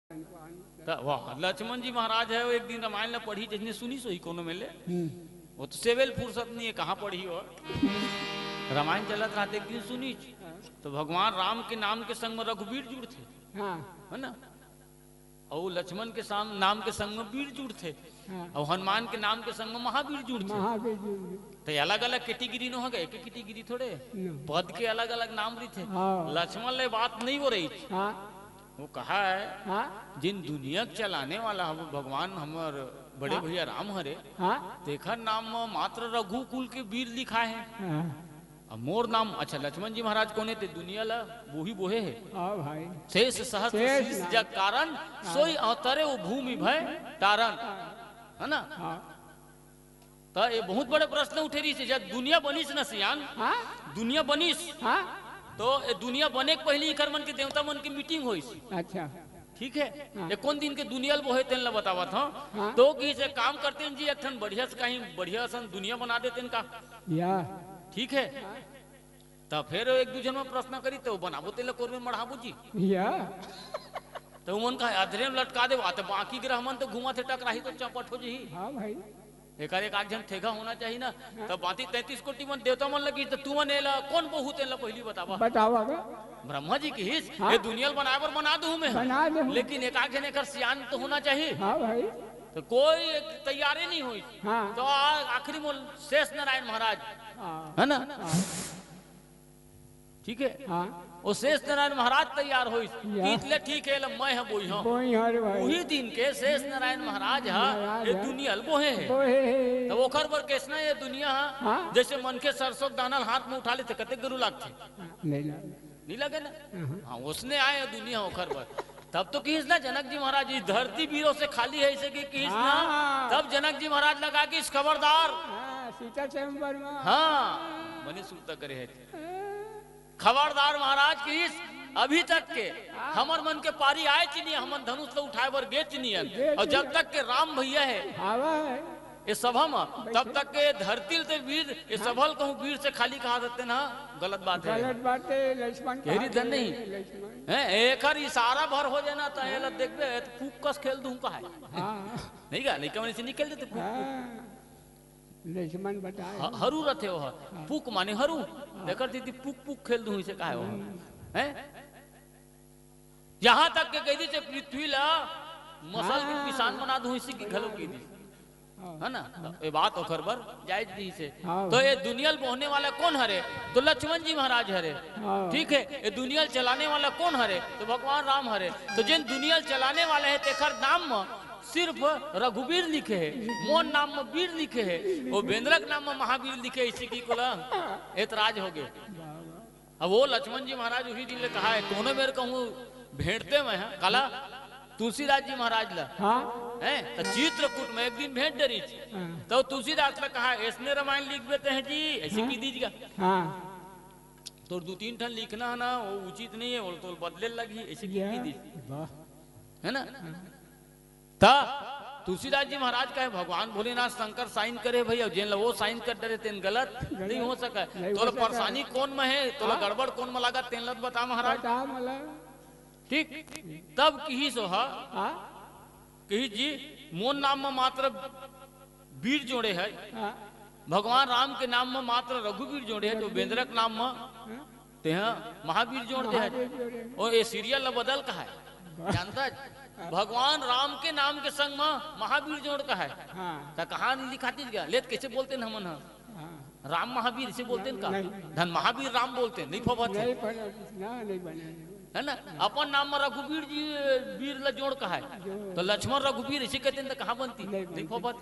वाह लक्ष्मण जी महाराज है वो एक दिन रामायण ने पढ़ी जिसने सुनी सोई कोनो मिले वो तो सेवेल फुर्सत नहीं है कहाँ पढ़ी हो रामायण चलत रहते एक दिन सुनी तो भगवान राम के नाम के संग में रघुवीर जुड़ थे है ना और लक्ष्मण के नाम के संग में वीर जुड़ थे और हनुमान के नाम के संग में महावीर जुड़ थे तो अलग अलग कैटेगरी न हो गए एक कैटेगरी थोड़े पद के अलग अलग नाम भी थे लक्ष्मण ले बात नहीं हो रही वो कहा है जिन दुनिया चलाने वाला हम भगवान हमारे बड़े भैया राम हरे देखा नाम मात्र रघुकुल के वीर लिखा है अब मोर नाम अच्छा लक्ष्मण जी महाराज कोने थे दुनिया ला बोही बोहे है भाई शेष सहस्र जग कारण सोई अवतरे वो भूमि भय तारण है ना तो ये बहुत बड़े प्रश्न उठे रही से जब दुनिया बनीस न सियान दुनिया बनीस तो ये दुनिया बने के पहले ही मन के देवता मन की मीटिंग हुई अच्छा ठीक है ये कौन दिन के दुनिया बोहे तेन ला बतावा था तो कि से काम करते हैं जी एक बढ़िया से कहीं बढ़िया सन दुनिया बना देते हैं का या ठीक है तो फिर एक दूसरे में प्रश्न करी तो बनाबो तेल कोर में मढ़ाबो जी या तो मन का अधरे में लटका दे तो बाकी ग्रह मन तो घुमा थे टकराही तो चौपट हो जी हाँ भाई एक आध जन ठेगा होना चाहिए ना तो बाती 33 कोटि मन देवता मन लगी तो तू मन एला कौन बहु तेला पहली बतावा बतावागा ब्रह्मा जी की हिस ये दुनिया बनाए बना दूं मैं बना दे लेकिन एक आध जन एक सियान तो होना चाहिए हाँ भाई तो कोई तैयारी नहीं हुई तो आखिरी में शेष नारायण महाराज है ना ठीक है वो शेष नारायण महाराज तैयार हुई इसलिए ठीक है मैं है बोई हूँ वही दिन के शेष नारायण महाराज है ये दुनिया बोहे है तो ओखर बर कैसना ये दुनिया जैसे मन के सरसों दाना हाथ में उठा लेते कते गुरु लागते नहीं लगे ना हाँ उसने आए दुनिया ओखर पर तब तो किस ना जनक जी महाराज इस धरती वीरों से खाली है इसे किस ना तब जनक जी महाराज लगा कि इस खबरदार हाँ मनी सूता करे है खबरदार महाराज की इस अभी तक के हमर मन के पारी आए चिनिए हमन धनुष तो उठाए बर गे चिनिए और जब तक के राम भैया है ये सभा में तब तक के धरती से वीर ये सबल कहूँ वीर से खाली कहा देते ना गलत बात है लक्ष्मण धन नहीं है एक इशारा भर हो जाए ना तो ये देखबे फूक कस खेल दूं का है नहीं का नहीं कमरे से निकल देते लक्ष्मण बताए हरू रथे वो पुक माने हरू देखर दीदी पुक पुक खेल दूं इसे कहा है वो हैं यहाँ तक के कह दी से पृथ्वी ला मसल के किसान बना दूं इसी की घलो की दी है ना ये बात ओखर बर जायज दी से तो ये दुनिया बोहने वाला कौन हरे तो लक्ष्मण जी महाराज हरे ठीक है ये दुनिया चलाने वाला कौन हरे तो भगवान राम हरे तो जिन दुनिया चलाने वाले है तेखर नाम में सिर्फ रघुवीर लिखे है मोहन नाम में वीर लिखे है वो बेंद्रक नाम में महावीर लिखे इसी की कुल एतराज हो गए अब वो लक्ष्मण जी महाराज उसी दिन कहा है कोनो मेरे कहूँ भेंटते में है कला तुलसीदास जी महाराज ला है तो चित्रकूट में एक दिन भेंट डरी तो तुलसीदास ने कहा ऐसने रामायण लिख देते हैं जी ऐसे की दीजिएगा तो 2-3 ठन लिखना है ना वो उचित नहीं है वो तो बदले लगी ऐसे की दीजिए है ना ता तुलसीदास जी महाराज का है भगवान भोलेनाथ शंकर साइन करे भैया जेन वो साइन कर डरे तेन गलत नहीं हो सका तो परेशानी कौन में है तो गड़बड़ कौन में लगा तेन लत बता महाराज ठीक तब कही सो कही जी मोन नाम में मात्र वीर जोड़े है भगवान राम के नाम में मात्र रघुवीर जोड़े है तो बेंद्रक नाम में ते महावीर जोड़ दे है और ये सीरियल बदल का है जानता भगवान राम के नाम के संग में महावीर जोड़ का है तो कहाँ लिखाती गया लेट कैसे बोलते हैं हमन राम महावीर इसे बोलते हैं का धन महावीर राम बोलते हैं नहीं फोबत है ना अपन नाम में रघुवीर जी वीर ला जोड़ का है तो लक्ष्मण रघुवीर इसे कहते हैं तो कहाँ बनती नहीं फोबत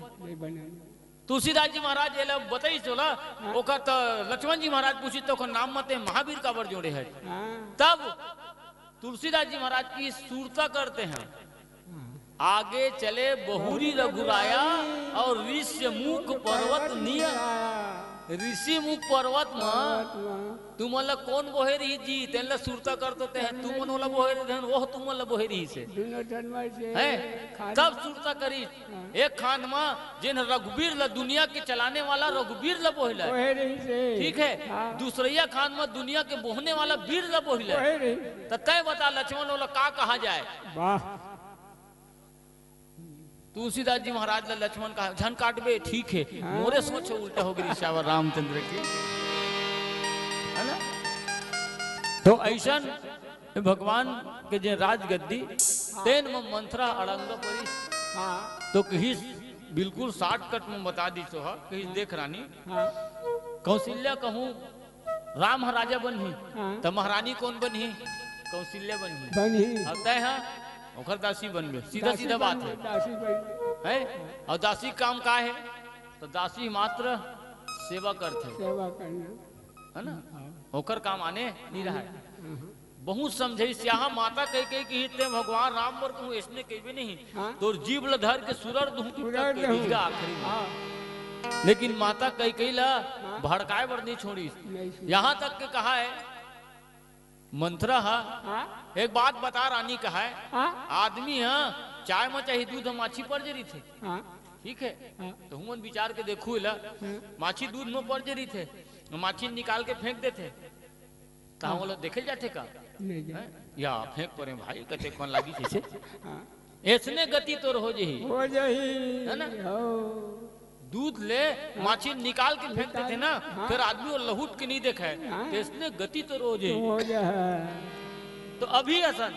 तुलसीदास जी महाराज ये बताई चला ओकर तो लक्ष्मण जी महाराज पूछी तो नाम मत महावीर का वर जोड़े है तब तुलसीदास जी महाराज की सूरता करते हैं आगे चले बहुरी रघुराया और ऋषि मुख पर्वत निया ऋषि मुख पर्वत में तुम कौन बोहे रही जी तेन सूरता करते हैं तुम मन बोहे रही वो तुम बोहे रही से है तब सूरता करी एक खान में जिन रघुवीर ला दुनिया के चलाने वाला रघुवीर ला बोहिला ठीक है दूसरिया खान में दुनिया के बोहने वाला वीर ला बोहिला तो तय बता लक्ष्मण वाला का कहा जाए तुलसीदास जी महाराज ला लक्ष्मण का झन काटबे ठीक है, मोरे सोच उल्टा हो गई श्यावर रामचंद्र के, है ना। तो ऐसा भगवान के जे राजगद्दी तेन में मंत्रा अड़ंग परी, तो कहीं बिल्कुल शॉर्टकट में बता दी तो है कहीं देख रानी कौशल्या कहूँ राम महाराजा बनही तो महारानी कौन बनही? कौशल्या बनही। अब तय है ओखर दासी बनबे, सीधा सीधा बात है। और दासी काम का है? तो दासी मात्र सेवा करते, सेवा करना, है ना। ओकर काम आने नहीं रहा है। बहुत समझे स्याह माता कह के कि ते भगवान राम वर कहूँ इसने कहबे नहीं तो जीव ल धर के सुरर दूं आखिरी में। लेकिन माता कई ला भड़काए बर नहीं छोड़ी। यहाँ तक के कहा है मंत्रा एक बात बता रानी कहा है आदमी चाय में चाहे दूध माछी पड़ जरी थे, ठीक है। तो हम विचार के देखू ला माछी दूध में पड़ जरी थे, माछी निकाल के फेंक देते तो हम लोग देखे जाते का या फेंक पड़े भाई कते कौन लागी जैसे ऐसने गति तो हो जही है ना। दूध ले माछी निकाल के फेंक देते ना, फिर आदमी और लहूट के नहीं देखा है तो इसने गति तो रोज है। तो अभी असन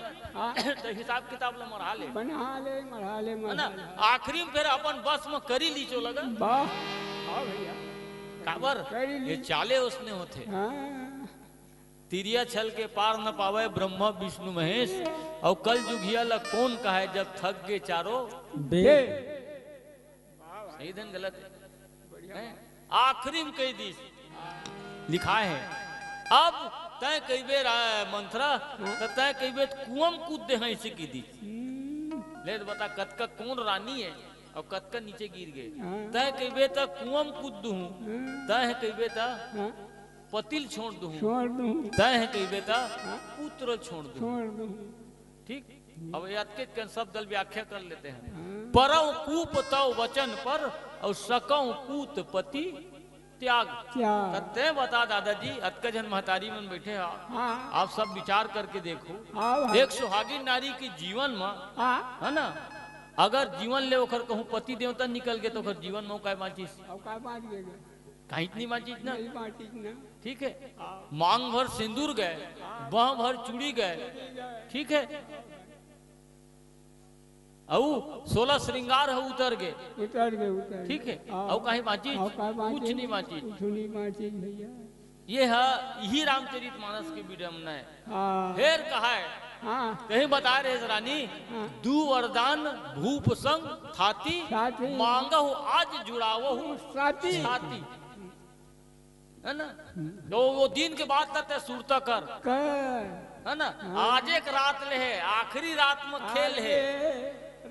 तो हिसाब किताब ला मरा ले ना, आखिरी में फिर अपन बस में करी ली चो लगा काबर ये चाले उसने होते तिरिया छल के पार न पावे ब्रह्मा विष्णु महेश, और कल जुगिया ला कौन कहा है जब थक गए चारों सही धन गलत है। आखिरी में कई दी लिखा है अब तय कई बेर मंत्रा तो तय कई बेर कुआं कूद दे हैं इसे की दी ले बता कतका कौन रानी है और कतका नीचे गिर गए। तय कई बेर तक कुआं कूद दू तय कई बेर तक पतिल छोड़ दू तय कई बेर तक पुत्र छोड़ दू, ठीक। अब याद के सब दल व्याख्या कर लेते हैं। परव कूप तव वचन पर और सकौ पूत पति त्याग। ते बता दादाजी अतकजन महतारी में बैठे आप सब विचार करके देखो एक सुहागिन नारी के जीवन में है ना, अगर जीवन ले ओखर कहूँ पति देवता निकल गए तो ओखर जीवन में काय बाँचीस कहीं नहीं बाँचीस ना, ठीक है। मांग भर सिंदूर गए, बाह भर चूड़ी गए, ठीक है। औ 16 श्रृंगार है उतर गए, ठीक है। और कहीं बाँची कुछ नहीं बाँची भैया। ये है यही रामचरितमानस की विडम्बना है। फिर कहा है कहीं बता रहे रानी दू वरदान भूप संग थाती मांगा हूँ आज जुड़ावो हूँ साथी, है ना। तो वो दिन के बाद तक सुरता कर, है ना। आज एक रात ले है आखिरी रात में खेल है,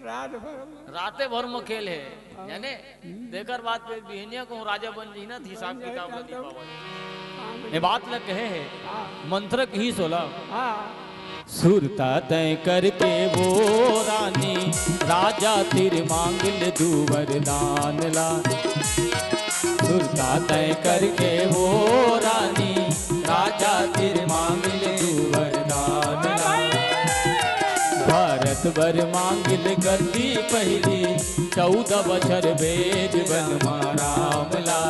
राते भर में खेल है यानी देकर बात पे बिहनिया को राजा बन जी ना हिसाब किताब ये बात लग कहे है मंत्र ही 16 सुरता तय करके वो रानी राजा तिर मांगल दू वरदान ला। सुरता तय करके वो रानी राजा तिर मांगल दू वरदान ला। भारत बर मांगल गद्दी पहली 14 बछर वेद बनमा राम ला।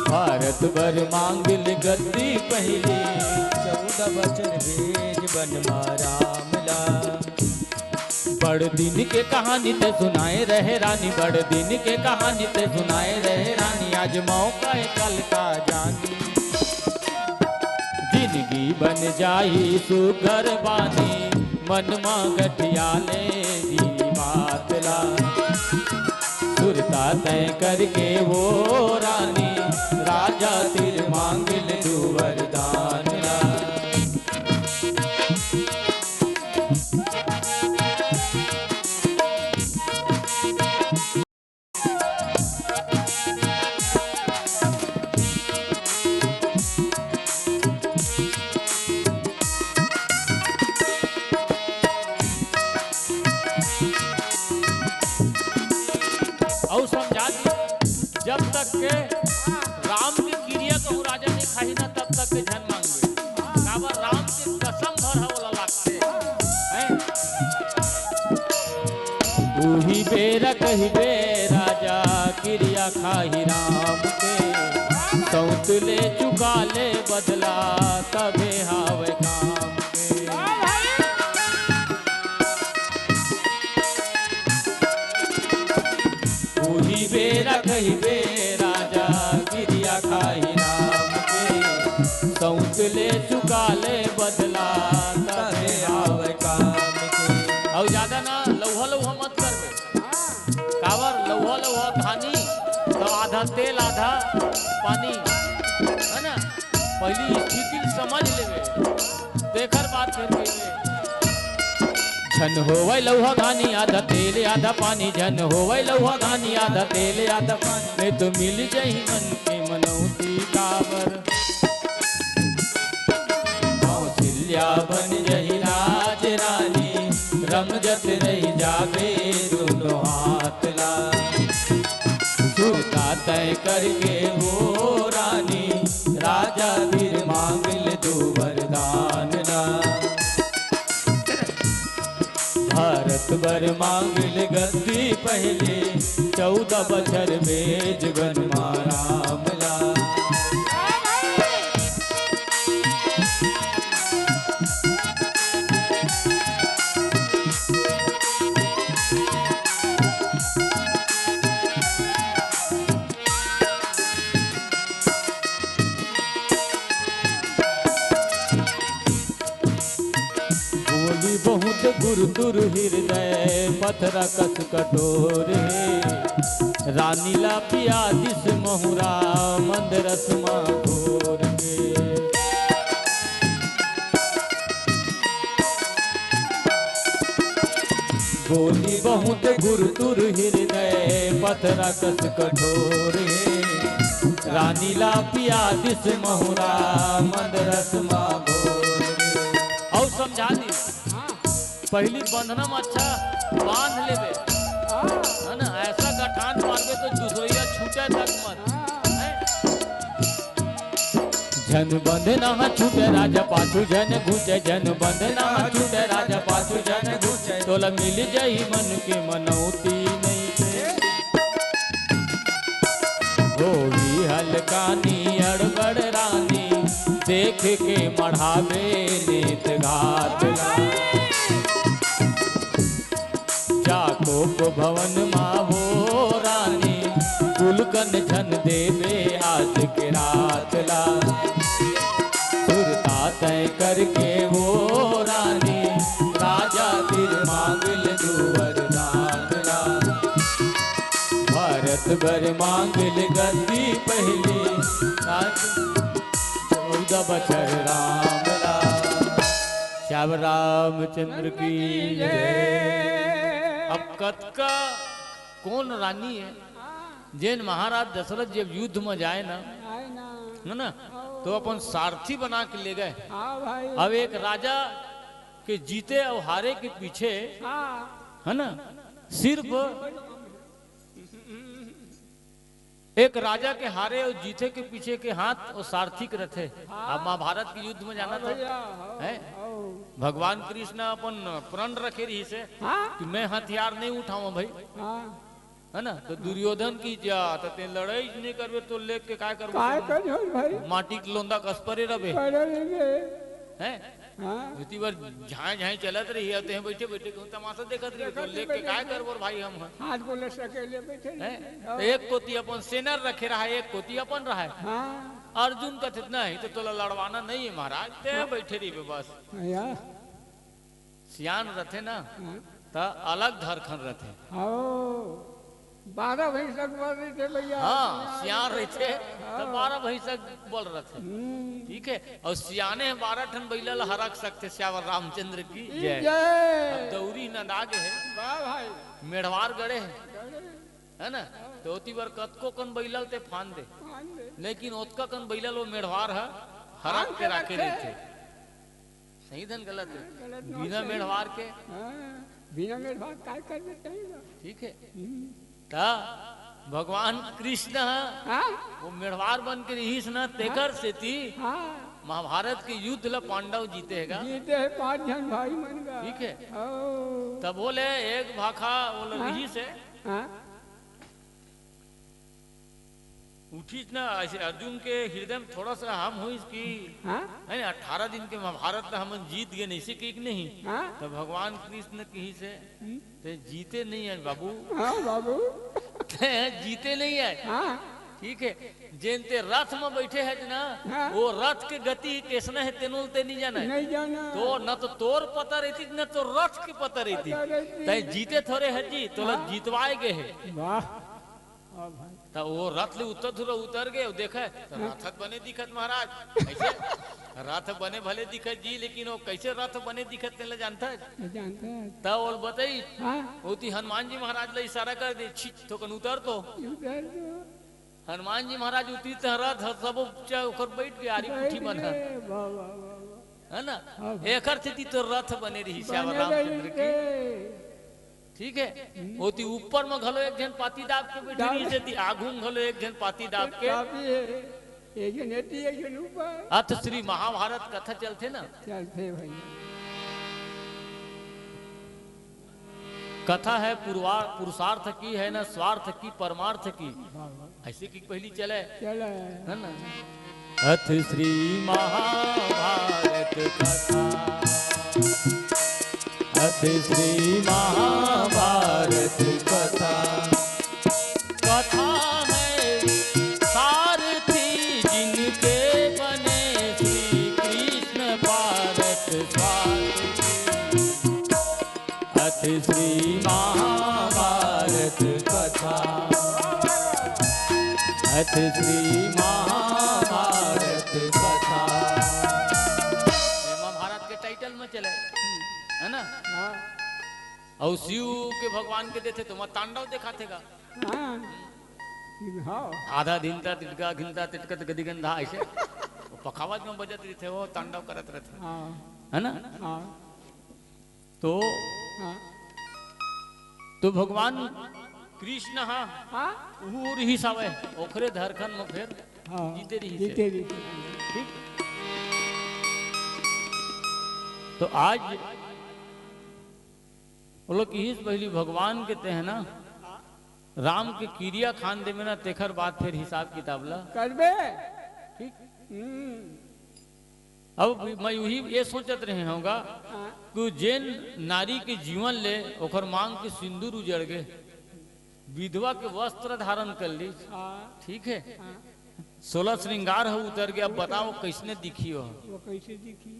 भारत बर मांगल गद्दी पहली 14 बछर वेद बनमा राम ला। बड़ दिन के कहानी ते सुनाए रहे रानी, बड़ दिन के कहानी ते सुनाए रहे रानी। आज मौका है कल का जानी, जिंदगी बन जाई सुगर बानी मन में गठियाले दी बात ला। सुरता तय करके वो रानी राजा तिर मांगल दू वरदान ला। और समझा जब तक के राम की क्रिया कहूँ राजा ने खाई ना तब तक के धन मांगे काबर राम के कसम भर है वाला लागते हैं। उही बेरा कही बे राजा क्रिया खाही राम के सौत ले चुका ले बदला तबे हावे काम के उही बेरा कही बे राजा क्रिया खाही राम के सौत ले चुका ले बदला तबे हावे काम के। और ज्यादा ना लौहा लौहा मत करबे कावर लौहा लौहा धानी तो आधा तेल आधा पानी है ना पहली स्थिति समझ लेवे देकर बात फिर कहिए झन होवे लौहा धानी आधा तेल आधा पानी झन होवे लौहा धानी आधा तेल आधा पानी में तो मिल जाई मन के मनौती कावर कौशल्या बन जही राज रानी रमजत रही जाबे दोनों हाथ ला सुरता तय करके वो रानी राजा वीर मांगल दो वरदान ला भारत बर मांगल गद्दी पहले 14 बछर में जगन राम ला बहुत गुरुतुर हृदय पथरा कस कठोर है रानी ला पिया दिस महुरा मंदरस घोर के बोली बहुत गुरुतुर हृदय पथरा कस कठोर है रानी ला पिया दिस महुरा मंदरस घोर और समझा दी पहली बंधनम अच्छा बांध लेबे है ना ऐसा गठान मारबे तो दूसरिया छूटे तक मत जन बंधना छूटे राजा पाछू जन घुचे जन बंधना छूटे राजा पाछू जन घुचे तोला मिल जाई मन के मनौती नहीं थे होली हलकानी अड़बड़ रानी देख के मढ़ावे नेत घात जाकोप भवन मावो रानी कुलकन छन देवे आज के रात ला सुरता तय करके वो रानी राजा तिर मांगल दो वरदान ला भारत भर मांगल गद्दी पहली 14 बछर राम ला श्याम रामचंद्र की जय। अब कतका कौन रानी है जैन महाराज दशरथ जब युद्ध में जाए ना है ना तो अपन सारथी बना के ले गए अब एक राजा के जीते और हारे के पीछे है ना सिर्फ एक राजा के हारे और जीते के पीछे के हाथ और सारथी के रथे अब महाभारत के युद्ध में जाना था है भगवान कृष्ण अपन प्रण रखे रही से कि मैं हथियार नहीं उठाऊं भाई है ना तो दुर्योधन की जा तो ते लड़ाई नहीं करबे तो लेके काय करबे माटी के लोंदा कसपरे रबे हैं इतनी बार झाए झाए चलत रही होते हैं बैठे बैठे तमाशा देखत रही तो लेके काय करबो भाई हम हाथ बोले सकेले बैठे हैं एक कोती अपन सेनर रखे रहा है एक कोती अपन रहा है अर्जुन का इतना ही तो तोला लड़वाना नहीं है महाराज ते बैठे रही बस सियान रथे ना तो अलग धरखन रथे 12 भैंसक बोल रहे थे भैया हाँ सियान रहे थे तो 12 भैंसक बोल रहे थे ठीक है और सियाने 12 ठन बैल हरक सकते श्यावर रामचंद्र की जय दौरी न दागे है भाई मेढ़वार गड़े है ना तो ओती बार कतको कन बैलल ते फान दे लेकिन ओतका कन बैलल वो मेढ़वार है हरक के रखे रहे थे सही धन गलत है बिना मेढ़वार के बिना मेढ़वार काय कर देते हैं ठीक है भगवान कृष्ण वो मेढ़वार बन के रहीस न तेकर से थी महाभारत के युद्ध ला पांडव जीते है जीते है 5 जन भाई मन गए ठीक है तब बोले एक भाखा बोले हाँ? रही से हाँ उठी ना ऐसे अर्जुन के हृदय में थोड़ा सा हम हुई कि हाँ है ना 18 दिन के महाभारत में हम जीत गए नहीं से कि नहीं। हाँ तो भगवान कृष्ण कहीं से ते जीते नहीं है बाबू, हाँ बाबू ते जीते नहीं है। हाँ ठीक है, जिनते रथ में बैठे है ना हाँ। वो रथ के गति कैसना है तेनुल ते नहीं जाना है। नहीं जाना तो न तो तोर पता रहती न तो रथ की पता रहती। पता रहती। तय जीते थोड़े है जी तो हाँ। जीतवाए गए है। वाह हाँ भाई तो वो रथ ले उतर गए देखे तो रथत बने दिखत महाराज ऐसे रथ बने भले दिखत जी लेकिन वो कैसे रथ बने दिखत नहीं जानता है। मैं जानता है तब वो बताई हाँ होती हनुमान जी महाराज ले इशारा कर दे छिट तो कन उतर तो उधर तो हनुमान जी महाराज उतरी तो रथ सब ऊपर बैठ गए आरी पुठी बन वाह वाह वाह वाह है ना। हाँ। एकर थी तो रथ बने रही श्याम बने रामचंद्र की। रही ठीक है, होती ऊपर में घलो एक जन पाती दाब के बैठी रही से आगू में घलो एक जन पाती दाब के। काफी है एक जन नेती एक जन ऊपर अथ श्री महाभारत कथा चलते ना। चलते भाई कथा है पुरुषार्थ की है ना स्वार्थ की परमार्थ की। वाह वाह ऐसी की पहली चले चला है ना। अथ श्री महाभारत कथा, अथ श्री महाभारत कथा। कथा है सारथी जिनके बने श्री कृष्ण पारथ स्वार्थी। अथ श्री महाभारत कथा, अथ श्री महाभारत कथा। महाभारत के टाइटल में चले है ना। हाँ और शिव के भगवान के देते तो मैं तांडव दिखाते का। हाँ हाँ आधा दिनता तिटका घिनता तिटकत गदी गंधा ऐसे वो पखावत में बजत रहते वो तांडव करत रहते हाँ है ना। हाँ हाँ तो भगवान कृष्ण हाँ हाँ उर ही सावे ओखरे धरखन में फिर हाँ जीते रही जीते से। रही ठीक, तो आज वो लोग की पहली भगवान के ते है ना राम के क्रिया खान दे में ना तेखर बात फिर हिसाब किताब ला। करबे ठीक, हम्म अब मैं यही ये सोचत रहे होगा हाँ कि जेन नारी के जीवन ले ओकर मांग के सिंदूर उजड़ गए, विधवा के वस्त्र धारण कर ली। हाँ ठीक है, हाँ 16 श्रृंगार है उतर गया। बताओ कैसने दिखी हो। वो कैसे दिखी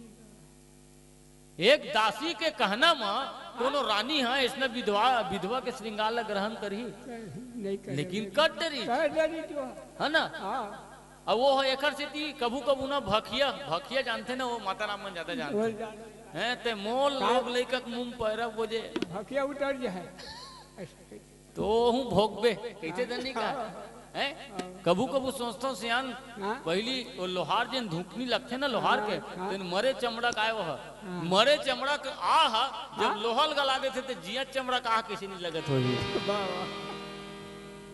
एक दासी के कहना में दोनों रानी है इसने विधवा के श्रृंगार ला ग्रहण करी नहीं कर लेकिन कर डरी कर डरी तो है ना। हाँ अब वो एकर से थी कबू कबू ना भकिया जानते ना वो माता राम में ज्यादा जानते बोल जा हैं। ते मोल लोग लेकर मुंह पैरा बोझे भकिया उतर जाए तो हूँ भोगबे कैसे धनी का है। कबू कबू सोचता हूँ सियान हाँ पहली वो लोहार जिन धूपनी लगते ना लोहार के हाँ। तो मरे चमड़ा का वो है हाँ। मरे चमड़ा का आह जब लोहल गला देते थे जिया चमड़ा का किसी नहीं लगत हो। वाह वाह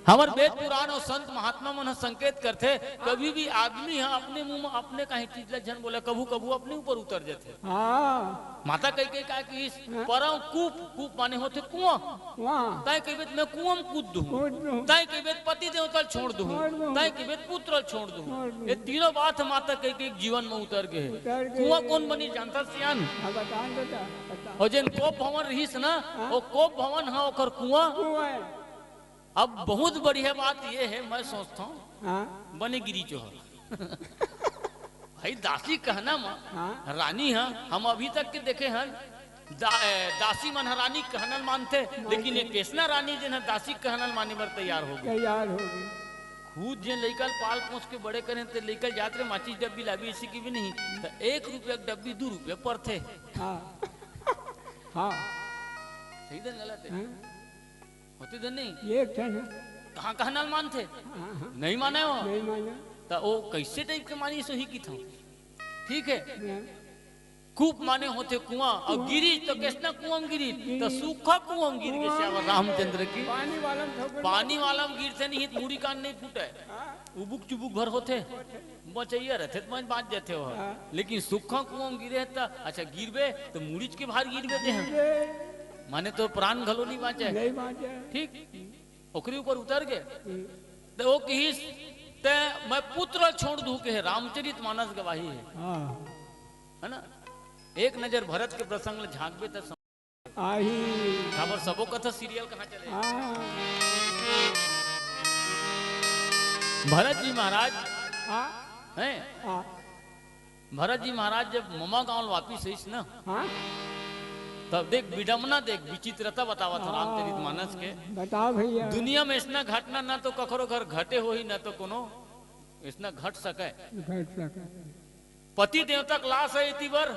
हमार वेद पुराण और संत महात्मा मन संकेत करते कभी भी आदमी है अपने मुंह में अपने कहीं चीज जन बोले कबू कबू अपने ऊपर उतर जाते। हाँ माता कह के का कि परम कूप कूप माने होते कुआं वहाँ तय कह मैं कुआं में कूद दूं कूद दूं। तय कह पति देवता छोड़ दूं छोड़ दूं। तय कह पुत्र छोड़ दूं। छोड़ दूं। ये तीनों बात माता कह के जीवन में उतर गए उतर गए। कुआं कौन बनी जानता सियान। हाँ बता बेटा बता और जिन कोप भवन रहीस ना वो कोप भवन है ओकर कुआं। कुआं है अब बहुत बढ़िया बात ये है मैं सोचता हूँ हाँ बने गिरी जो है भाई दासी कहना में हाँ रानी है हम अभी तक के देखे हैं दासी मन रानी कहनल मानते लेकिन एक कृष्णा रानी जिन दासी कहनल माने पर तैयार हो गई। तैयार हो गई खुद जिन लइकल पाल पोस के बड़े करें तो लइकल जात रे माचिस डब्बी लागी इसी की भी नहीं तो 1 रुपया की डब्बी 2 रुपये पर थे। हाँ हाँ सही दिन गलत है हाँ होती दिन नहीं ये क्षण है कहाँ कहनल मानते हाँ हाँ नहीं माने हो नहीं माना तो वो कैसे टाइप के मानी सही की था। ठीक है, हाँ, कूप माने होते कुआं और गिरी तो किसना कुआं गिरी तो सूखा कुआं गिर के श्यावर रामचंद्र की पानी वाला में ठोकर पानी वाला में गिरते नहीं मूड़ी कान नहीं फूटे उबुक चुबुक भर होते बचैया रहते तो मैं बात जाते हो। लेकिन सूखा कुआं गिरे तो अच्छा गिरबे तो मूड़ी के बाहर गिरबे दे हम माने तो प्राण घलो नहीं बाँचे नहीं बाँचे। ठीक ओकरी ऊपर उतर गए तो वो कहिस ते मैं पुत्र छोड़ दूं के रामचरित मानस गवाही है ना। एक नजर भरत के प्रसंग में झांकबे तो आही खबर सबो कथा सीरियल कहाँ चले। भरत जी महाराज हैं भरत जी महाराज जब ममा गांव वापिस आईस ना तब देख विडम्बना देख विचित्रता बतावा था रामचरित मानस के। बताओ भैया दुनिया में इसना घटना ना तो कखरो घर घटे हो ही ना तो कोनो इसना घट सके। घट सके पति देवता क्लास है इति बर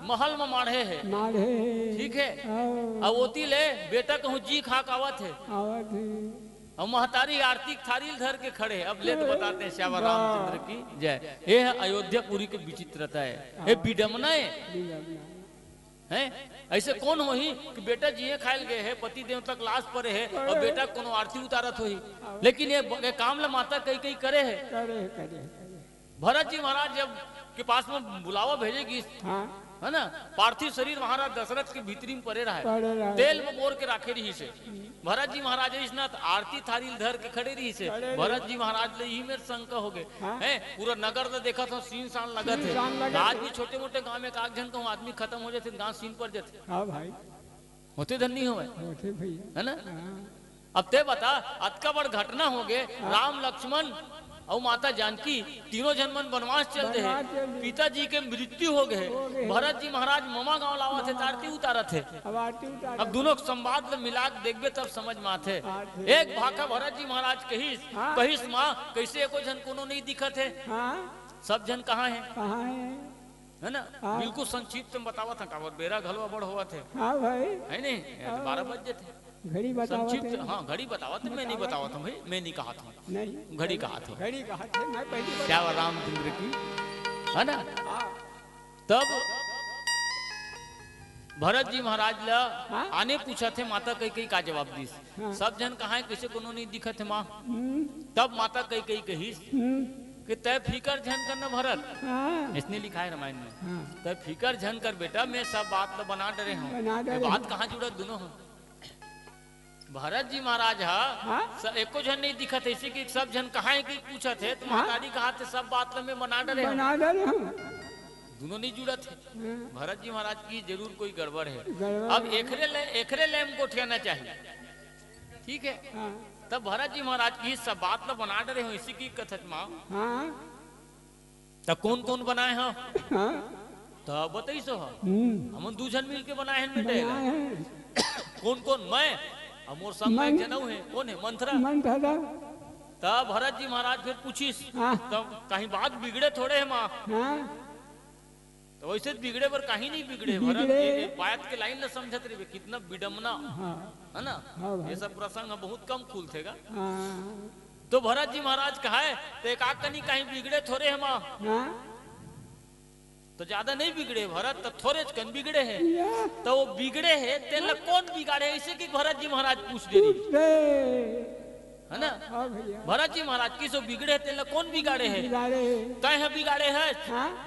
महल में माढ़े है माढ़े ठीक है। अब ओती ले बेटा कहूँ जी खाक आवत है और महतारी आर्थिक थारी धर के खड़े। अब ले तो बताते हैं श्यावर रामचंद्र की जय। ये है अयोध्यापुरी की विचित्रता है, ये विडम्बना है। ऐसे कौन हो ही कि बेटा जिये खायल गए है पति देवता लाश पर है और बेटा कोनो आरती उतारत हो ही। लेकिन ये काम ला माता कई कई करे है। भरत जी महाराज जब के पास में बुलावा भेजेगी है ना पार्थिव शरीर महाराज दशरथ के भीतरी में पड़े रहा है तेल में बोर के राखे रही से। भरत जी महाराज इसनाथ आरती थारी धर के खड़े रही से। भरत जी महाराज ले ही मेरे शंका हो गए हैं पूरा नगर तो देखा था सीन सान लगत है। आज भी छोटे मोटे गांव में कागजन कहूँ आदमी खत्म हो जाते गांव सीन पर जाते। हाँ भाई होते धन नहीं हुए है ना। अब ते बता अतका बड़ घटना हो गए राम लक्ष्मण और माता जानकी तीनों जन्मन वनवास चलते हैं। पिताजी के मृत्यु हो गए भरत जी महाराज ममा गांव लावा थे आरती उतारा थे। अब दोनों संवाद मिला देखबे तब समझ में आते। एक भाका भरत जी महाराज कहिस माँ कैसे एको जन कोनो नहीं दिखत है सब जन कहाँ है ना। बिल्कुल संक्षिप्त में बतावा था काबर बेरा घलो बड़ हुआ थे है नहीं 12 बजे थे घड़ी बतावा संक्षिप्त। हाँ घड़ी बतावा थे मैं नहीं बतावा था भाई मैं नहीं कहा था नहीं घड़ी कहा था घड़ी कहा था मैं पहली क्या रामचंद्र की है ना। तब भरत जी महाराज ला आने पूछा थे माता कई कई का जवाब दी। सब जन कहा है किसी कोनो नहीं दिखा थे माँ। तब माता कई कई कही कि तय फिकर झन करना भरत इसने लिखा है रामायण में तय फिकर झन कर बेटा मैं सब बात तो बना डरे हूँ बात कहाँ जुड़ा दोनों हो। भरत जी महाराज एको जन नहीं दिखा थे इसी की सब जन कहा है कि पूछा थे तो महतारी कहा थे सब बात में बना डरे दोनों नहीं जुड़ा थे। भरत जी महाराज की जरूर कोई गड़बड़ है। अब एकरे लेम को ठेना चाहिए ठीक है। तब भरत जी महाराज की सब बात तो बना डरे हो इसी की कथत माँ तब कौन कौन बनाए हो तो बताई सो हम 2 जन मिल के बनाए हैं बेटे कौन कौन मैं मोर संग में जनऊ है कौन है मंथरा। तब भरत जी महाराज फिर पूछिस तब कहीं बात बिगड़े थोड़े है माँ तो वैसे बिगड़े पर कहीं नहीं बिगड़े। भरत बात के लाइन न समझत रहे कितना विडम्बना है ना। ये सब प्रसंग बहुत कम खुल थेगा। तो भरत जी महाराज कहा है तो एक कहीं कहीं बिगड़े थोड़े है माँ तो ज्यादा नहीं बिगड़े भरत तो थोड़े कन बिगड़े हैं तो वो बिगड़े हैं तेल कौन बिगाड़े ऐसे कि भरत जी महाराज पूछ दे रही है ना। भरत जी महाराज की सो बिगड़े तेल कौन बिगाड़े हैं तय बिगाड़े है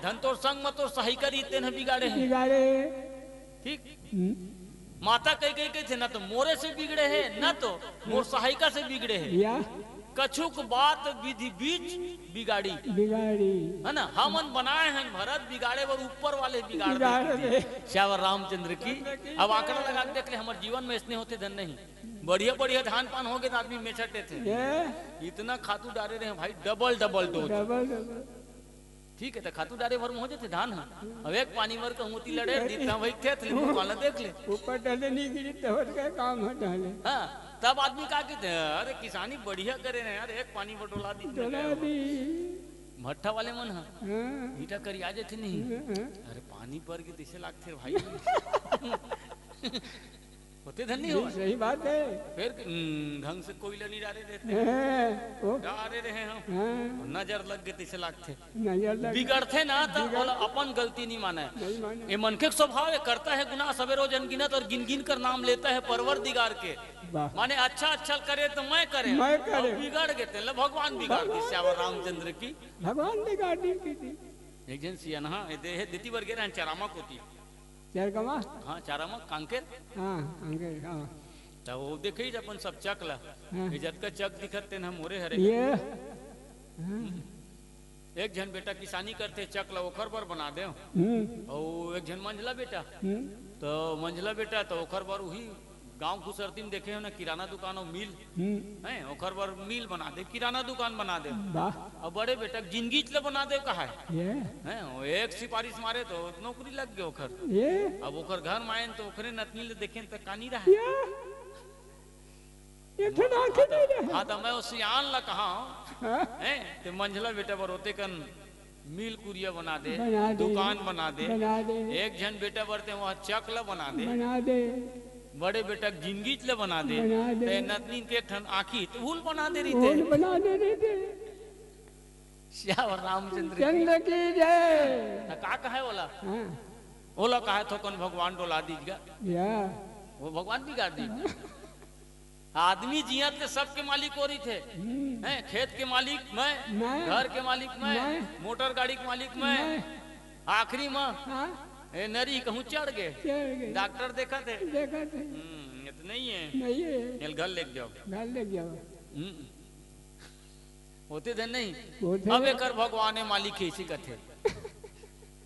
धन तोर संग मत तो सही करी तेन बिगाड़े हैं ठीक। माता कही थे ना तो मोरे से बिगड़े हैं ना तो मोर सहायिका से बिगड़े हैं कछुक बात विधि बीच बिगाड़ी है ना। हमन बनाए हैं भरत बिगाड़े और ऊपर वाले बिगाड़ श्यावर रामचंद्र की। अब आंकड़ा लगा देख ले हमारे जीवन में इसने होते धन नहीं बढ़िया बढ़िया धान पान हो गए तो आदमी मेचटे थे इतना खातू डाले रहे भाई डबल डोज ठीक है तो खातू डारे भर में हो जाते धान अब एक पानी भर का मोती लड़े जितना भाई थे देख ले ऊपर डाले नहीं गिरी तो काम है डाले। हाँ तब आदमी कहा कि अरे किसानी बढ़िया करे ना यार एक पानी पर डोला दी भट्ठा वाले मन ईटा करी आ जाते नहीं अरे पानी पर के दिशे लागते भाई होते धन नहीं हो। सही बात है फिर ढंग से कोयला नहीं डाले देते डाले रहे हम नजर लग गए तिसे लागते बिगड़ते ना तो अपन गलती नहीं माना है। ये मन के स्वभाव है करता है गुनाह सवेरो जन गिनत और गिन गिन कर नाम लेता है परवरदिगार के माने अच्छा अच्छा करे तो मैं करे बिगड़ गए भगवान बिगाड़ दी श्यावर रामचंद्र की भगवान बिगाड़ दी। एक जन सियाना देती वर्गे चरामक होती चार कमा हाँ चारा में कांकेर हाँ अंगे हाँ तो वो देखे अपन सब चक ला हाँ। इज्जत का चक दिखते न मोरे हरे ये एक जन बेटा किसानी करते चक ला ओखर पर बना दे और एक जन मंझला बेटा तो मंझला बेटा तो ओखर पर वही गांव खुसरती में देखे हो ना किराना दुकान और मिल है ओखर पर मिल बना दे किराना दुकान बना दे वाह और बड़े बेटा जिंदगी चले बना दे कहा ये है वो एक सिफारिश मारे तो नौकरी लग गए ओखर ये अब ओखर घर में आए तो ओखरे नतनी ले देखे तो कानी रहा ये तो ना के नहीं रहे हाँ तो मैं उस सियान ला कहा हाँ है तो मंझला बेटा पर होते कन मिल कुरिया बना दे बना दे, दुकान बना दे बना दे एक जन बेटा बरते वहाँ चक ला बना दे बना दे बड़े बेटा जिंदगी ले बना दे बना दे। ते नतनी के एक ठन आखी तो भूल बना दे रही फूल थे बना दे रहे थे श्यावर रामचंद्र की। चंद्र की जय तो का कहे बोला हाँ बोला कहे तो कौन भगवान डोला दीजिएगा या वो भगवान बिगाड़ दीजिए आदमी जियत के सबके मालिक हो रही थे हैं खेत के मालिक मैं मैं, घर के मालिक मैं मैं, मोटर गाड़ी के मालिक मैं आखिरी में हाँ ए नरी कहूँ चढ़ गए चल गए डॉक्टर देखा थे देखा थे ये तो नहीं है नहीं है ये घर लेके जाओ घर ले गया होते थे नहीं होते अब एक भगवान है मालिक है इसी कथे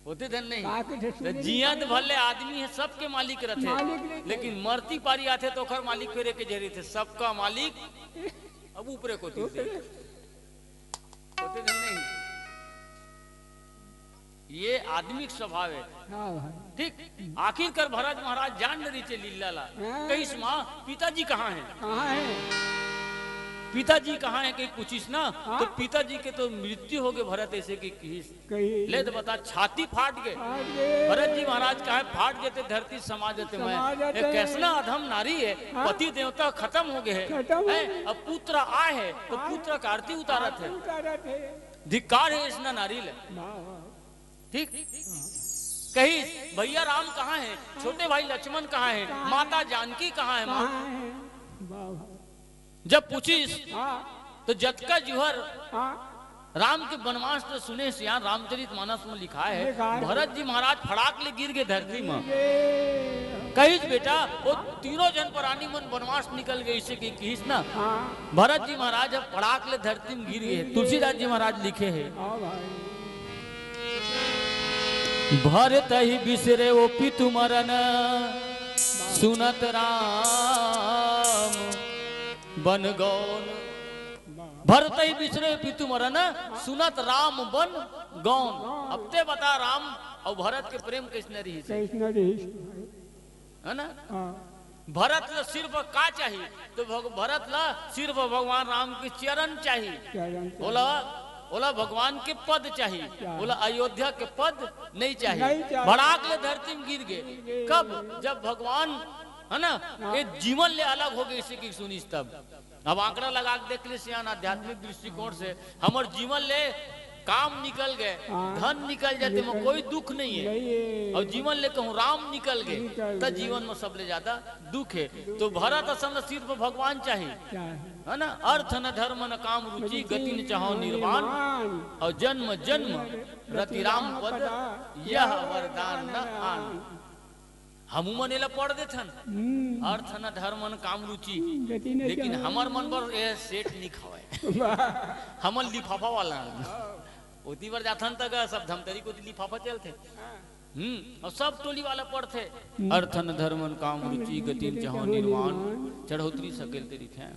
होते थे नहीं का के थे तो जियत भले आदमी है सबके मालिक रहते मालिक नहीं थे। लेकिन मरती पारी आते तो खर मालिक फेरे के जरिए थे सबका मालिक अब ऊपरे को थी होते थे नहीं ये आदमिक स्वभाव है हाँ भाई ठीक आखिरकार भरत महाराज जान रही थे लीला ला हाँ। कईस माँ पिताजी कहाँ हैं कहाँ है पिताजी कहाँ हैं कहीं पूछिस ना हाँ। तो पिताजी के तो मृत्यु हो गए भरत ऐसे की किस कहीं ले तो बता छाती फाट गए आगे भरत जी महाराज कहा फाट जाते धरती समा जाते मैं समा जाते। एक कैसना अधम नारी है हाँ। पति देवता खत्म हो गए खत्म हो हैं गए। अब पुत्र आए है तो हाँ। पुत्र का आरती उतारत है उतारा थे धिक्कार है इसना नारी ले वाह वाह ठीक कही भैया राम कहाँ है छोटे भाई लक्ष्मण कहाँ है माता जानकी कहाँ है माँ कहाँ है वाह वाह जब पूछिस हाँ तो जतका जुहर हाँ राम के वनवास तो सुने से यहाँ रामचरित मानस में लिखा है लिखा है। भरत जी महाराज फड़ाक ले गिर गए धरती में ये कहीच बेटा वो तीनों जन प्राणी मन वनवास निकल गए इसे की कहीस ना हाँ भरत जी महाराज अब फड़ाक ले धरती में गिर गए तुलसीदास जी महाराज लिखे हैं हाँ भाई भरत ही बिसरे वो पितु मरन सुनत राम बन गौन भरत ही बिसरे पितु मरन सुनत राम बन गौन अब ते बता राम और भरत के प्रेम किसने रही से कृष्ण ऋषि है ना हाँ भरत ला सिर्फ का चाहिए तो भरत ला सिर्फ भगवान राम के चरण चाहिए चरण बोला बोला भगवान के पद चाहिए बोला अयोध्या के पद नहीं नहीं चाहिए चाहिए। भड़ाक ले धरती में गिर गए कब जब भगवान है ना ये जीवन ले अलग हो गए इसी की सुनिस तब अब आंकड़ा लगा के देख ले सियान आध्यात्मिक दृष्टिकोण से हमारे जीवन ले काम निकल गए हाँ। धन निकल जाते में कोई दुख नहीं है नहीं है और जीवन ले कहूँ राम निकल गए निकल तो गए। जीवन में सबले ज्यादा दुख है तो भरत असल सिर्फ भगवान चाहिए क्या है है ना अर्थ न धर्म न काम रुचि गति न चाहो निर्वाण और जन्म जन्म रतिराम पद यह वरदान न आन हम मन एला पढ़ देथन अर्थ न धर्म न काम रुचि गति न लेकिन चाहो। हमार मन पर ये सेठ नहीं खावे हमन लिफाफा वाला ओती बार जाथन तक सब धमतरी को लिफाफा चलते और सब टोली वाला पढ़ते अर्थ न धर्म न काम रुचि गति न चाहो निर्वाण चढ़ोतरी सकेल तेरी थे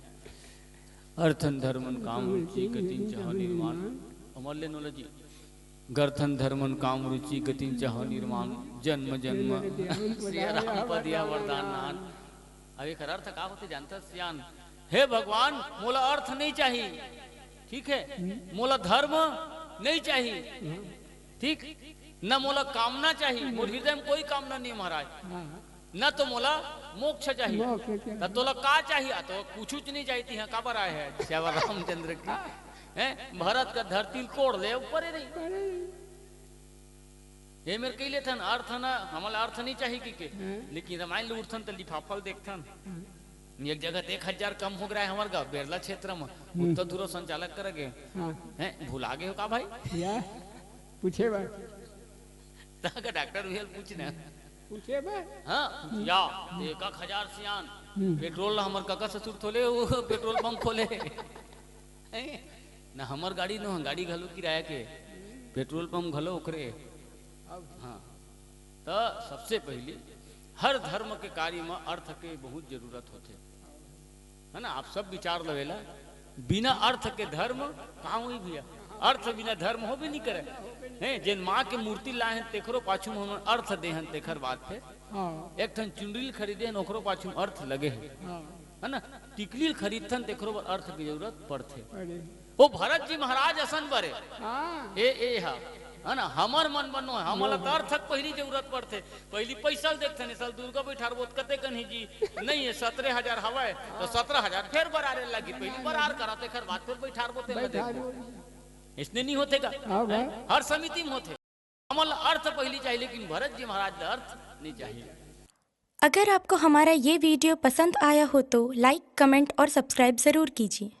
अर्थन धर्मन काम रुचि गति चाह निर्माण अमर ले नोलजी गर्थन धर्मन काम रुचि गति चाह निर्माण जन्म जन्म श्री राम पद या वरदान नान अब एक अर्थ का होते जानता सियान हे भगवान मोला अर्थ नहीं चाहिए ठीक है मोला धर्म नहीं चाहिए ठीक न मोला कामना चाहिए मोर हृदय में कोई कामना नहीं महाराज न तो मोला मोक्ष चाहिए मोक्ष चाहिए। तो तोला का चाहिए तो कुछ नहीं चाहिए यहाँ काबर आए है श्यावर रामचंद्र की हैं भरत का धरती कोड़ ले ऊपर ही नहीं ये मेरे कही लेथन अर्थ ना हमारा अर्थ नहीं चाहिए के लेकिन रामायण ले उठथन तो लिफाफा देखथन एक जगह 1000 कम हो गया है हमारे गाँव बेरला क्षेत्र में उत्तर दूर संचालक कर गए हैं भुला गए हो का भाई या पूछे बात डॉक्टर भी पूछना पूछे बे हाँ या 1,000 सियान पेट्रोल हमर काका ससुर थोले वो पेट्रोल पंप खोले ना हमर गाड़ी न गाड़ी घलो किराया के पेट्रोल पंप घलो ओकरे। हाँ तो सबसे पहले हर धर्म के कार्य में अर्थ के बहुत जरूरत होते है ना। आप सब विचार लवेला बिना अर्थ के धर्म कहाँ हुई भैया, अर्थ बिना धर्म हो भी नहीं करे हैं। जिन माँ के मूर्ति लाए हैं तेखरो पाछू में अर्थ देहन तेखर बात है। हाँ एक ठन चुनरी खरीदे हैं ओकरो पाछू में अर्थ लगे हैं हाँ है ना। टिकली खरीदथन तेखरो पर अर्थ की जरूरत पड़ते। अरे वो भरत जी महाराज असन बरे हाँ ए हा है ना हमर मन बनो है हमला तो अर्थक पहली जरूरत पड़ते। पहली पैसा देखते नहीं साल दुर्गा बैठार बोत कते कन्ही जी नहीं है 17,000 हवा तो 17,000 फिर बरारे लगी पहली बरार कराते खर बात फिर बैठार बोते बैठा इसने नहीं होते का हाँ भाई हर समिति में होते। हमल अर्थ पहली चाहिए लेकिन भरत जी महाराज अर्थ नहीं चाहिए। अगर आपको हमारा ये वीडियो पसंद आया हो तो लाइक, कमेंट और सब्सक्राइब ज़रूर कीजिए।